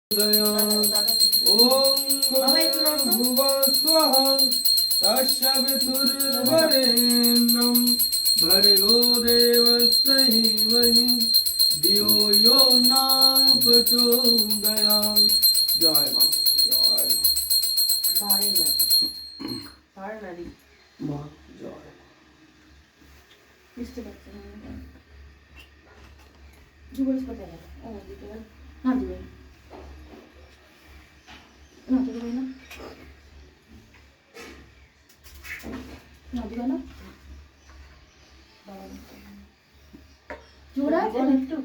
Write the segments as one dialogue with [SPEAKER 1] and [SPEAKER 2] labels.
[SPEAKER 1] ओम भुवस्वः तस्य वितुर्वरेण्यं भर्गो देवस्य धीमहि धियो यो न प्रचोदयात्। जय मां, जय
[SPEAKER 2] भारी ना भारी नारी
[SPEAKER 1] मां, जय
[SPEAKER 2] मिस्टर बच्चे जुबल को दे ओ दीदी ना जुबल ना जुबल ना ना जुबल ना जुड़ा है तो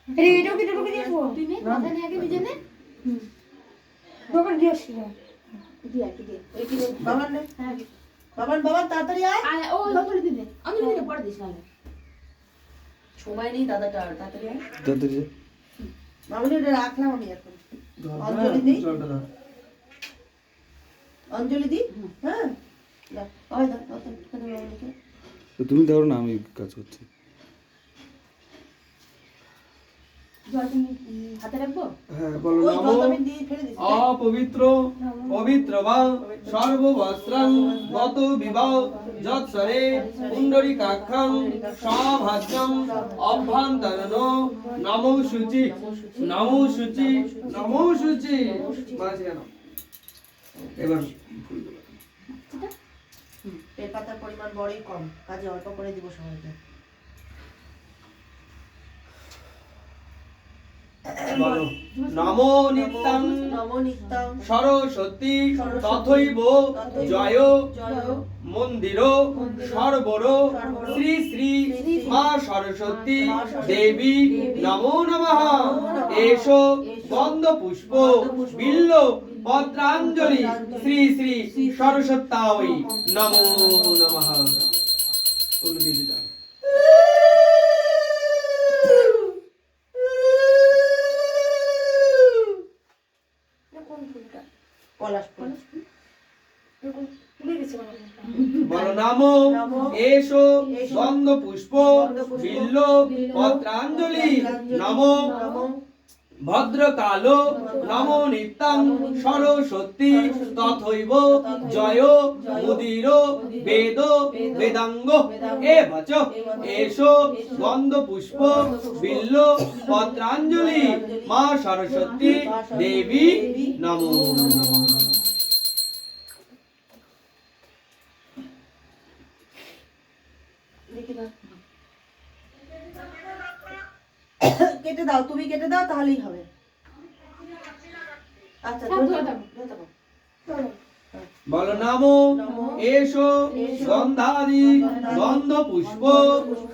[SPEAKER 2] रेडियो की टुकड़ी दिया वो तूने माथा नहीं आके भेजे ने दोकन दिया ছিল दिया কি দে এই কি বাবা ने হ্যাঁ বাবা তাড়াতাড়ি আয় ও লতলি দিবে আমি দিলে পড়ে দিস না সময় নেই দাদাটা তাড়াতাড়ি আয়
[SPEAKER 1] তাড়াতাড়ি
[SPEAKER 2] মামুনি এটা রাখলাম আমি এখন অঞ্জলি দি অঞ্জলি দি হ্যাঁ দাও ওই দাও মামুনিকে
[SPEAKER 1] তুমি দাও না, আমি কাজ করছি।
[SPEAKER 2] হাতে রাখবো
[SPEAKER 1] হ্যাঁ বলো। নামো অপবিত্র পবিত্র বা সর্ববস্ত্রং গত বিবাহ যৎসরে পুণ্ডরীকাক্ষং সভাজ্যং অভ্যন্তরণ নমো শুচি নমো শুচি নমো শুচি। মাঝে কেন এবার
[SPEAKER 2] তেলপাতার পরিমাণ বড়ই কম, কাজে অল্প করে দিব সবাইকে।
[SPEAKER 1] নমো নিত্যং সরস্বতী তথৈব জয় মন্দির সর্বর শ্রী শ্রী মা সরস্বতী দেবী নমো নমঃ। এসো গন্ধ পুষ্প বিল্ল পত্রাঞ্জলি শ্রী শ্রী সরস্বত্যায় নমো নমঃ। বলো নামো এসো গন্ধ পুষ্প বিল্ল পত্রাঞ্জলি নমো ভদ্রকালো নমো নিত্যং সরস্বতী তথৈব জয় মুদির বেদ বেদাঙ্গ এবচ এসো গন্ধ পুষ্প বিল্ল পত্রাঞ্জলি মা সরস্বতী দেবী নমো নমঃ।
[SPEAKER 2] কেটে দাও, তুমি কেটে দাও তাহলেই হবে। আচ্ছা
[SPEAKER 1] বলো নামো এসো গন্ধাদি গন্ধ পুষ্প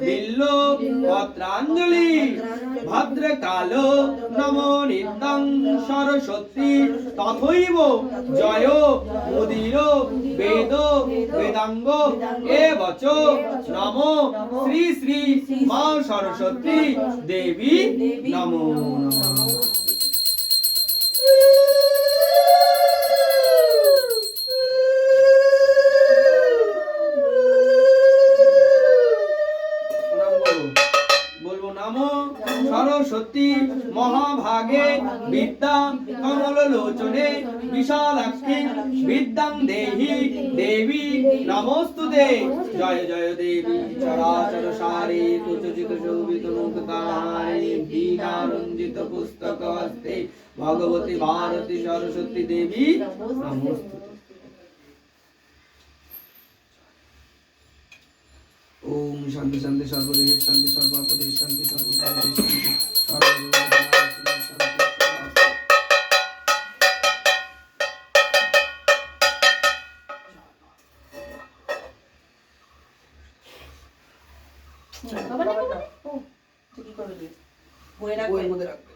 [SPEAKER 1] বিল্ল পত্রাঞ্জলি ভদ্রকাল নমো নিত্যং সরস্বতী তথৈব জয় মুদির বেদ বেদাঙ্গ এবচ নমো শ্রী শ্রী মা সরস্বতী দেবী নমো নমঃ। সরস্বতী মহাভাগে বিদ্যা কমললোচনে বিশালাক্ষী বিদ্যাং দেহি দেবী নমস্তুতে। জয় জয় দেবী চরাচর সারে কুচিত শোভিত মুক্তাহারিণী দীনারঞ্জিত পুস্তক হস্তে ভগবতী ভারতী সরস্বতী দেবী নমস্তুতে। ओम शांति शांति सर्वदेश शांति सर्वापदेश शांति सर्वभूतेश शांति सर्वभूतेश शांति।
[SPEAKER 2] বাবা না ও কি করবে দিস বই রাখবে,
[SPEAKER 1] বইয়ের মধ্যে রাখবে।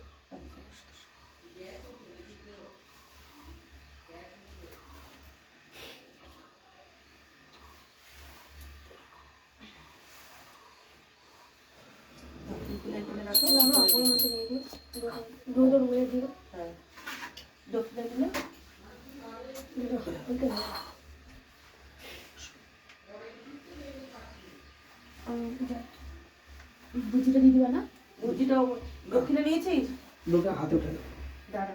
[SPEAKER 2] বুঝিটা দিয়ে দিবা না? বুঝিটা দক্ষিণে নিয়েছিস?
[SPEAKER 1] লোকে হাতে উঠে
[SPEAKER 2] দাঁড়া